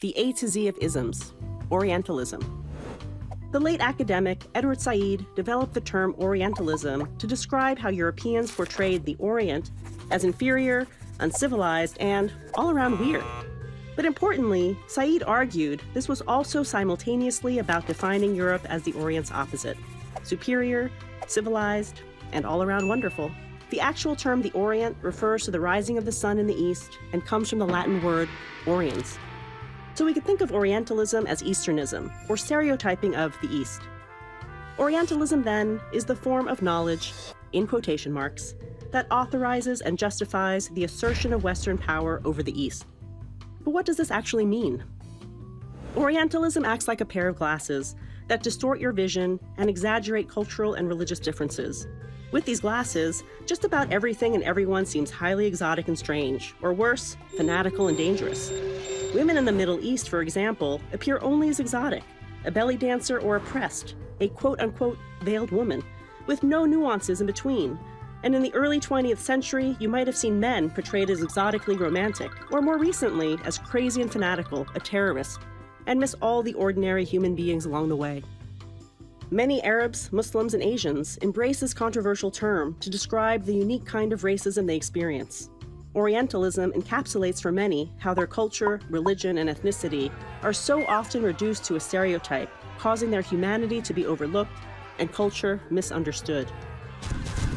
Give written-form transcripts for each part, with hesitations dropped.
The A to Z of isms, Orientalism. The late academic Edward Said developed the term Orientalism to describe how Europeans portrayed the Orient as inferior, uncivilized, and all around weird. But importantly, Said argued this was also simultaneously about defining Europe as the Orient's opposite, superior, civilized, and all around wonderful. The actual term the Orient refers to the rising of the sun in the east and comes from the Latin word oriens. So we could think of Orientalism as Easternism, or stereotyping of the East. Orientalism, then, is the form of knowledge, in quotation marks, that authorizes and justifies the assertion of Western power over the East. But what does this actually mean? Orientalism acts like a pair of glasses that distort your vision and exaggerate cultural and religious differences. With these glasses, just about everything and everyone seems highly exotic and strange, or worse, fanatical and dangerous. Women in the Middle East, for example, appear only as exotic, a belly dancer or oppressed, a quote-unquote veiled woman, with no nuances in between. And in the early 20th century, you might have seen men portrayed as exotically romantic, or more recently, as crazy and fanatical, a terrorist, and miss all the ordinary human beings along the way. Many Arabs, Muslims, and Asians embrace this controversial term to describe the unique kind of racism they experience. Orientalism encapsulates for many how their culture, religion, and ethnicity are so often reduced to a stereotype, causing their humanity to be overlooked and culture misunderstood.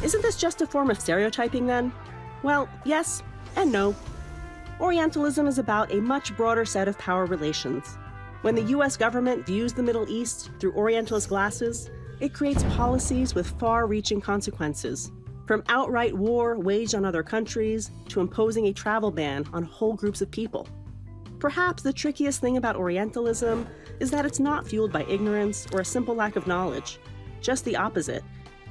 Isn't this just a form of stereotyping then? Well, yes and no. Orientalism is about a much broader set of power relations. When the US government views the Middle East through Orientalist glasses, it creates policies with far-reaching consequences, from outright war waged on other countries to imposing a travel ban on whole groups of people. Perhaps the trickiest thing about Orientalism is that it's not fueled by ignorance or a simple lack of knowledge. Just the opposite.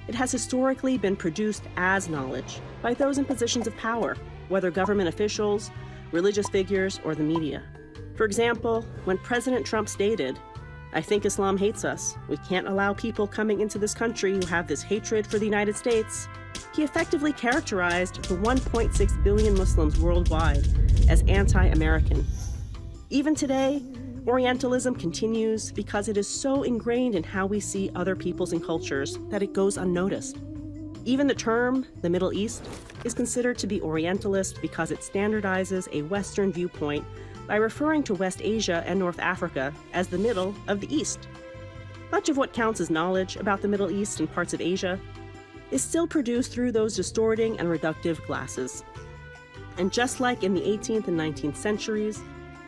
It has historically been produced as knowledge by those in positions of power, whether government officials, religious figures, or the media. For example, when President Trump stated, "I think Islam hates us. We can't allow people coming into this country who have this hatred for the United States," he effectively characterized the 1.6 billion Muslims worldwide as anti-American. Even today, Orientalism continues because it is so ingrained in how we see other peoples and cultures that it goes unnoticed. Even the term, the Middle East, is considered to be Orientalist because it standardizes a Western viewpoint by referring to West Asia and North Africa as the middle of the East. Much of what counts as knowledge about the Middle East and parts of Asia is still produced through those distorting and reductive glasses. And just like in the 18th and 19th centuries,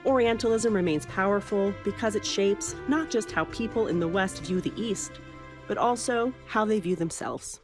Orientalism remains powerful because it shapes not just how people in the West view the East, but also how they view themselves.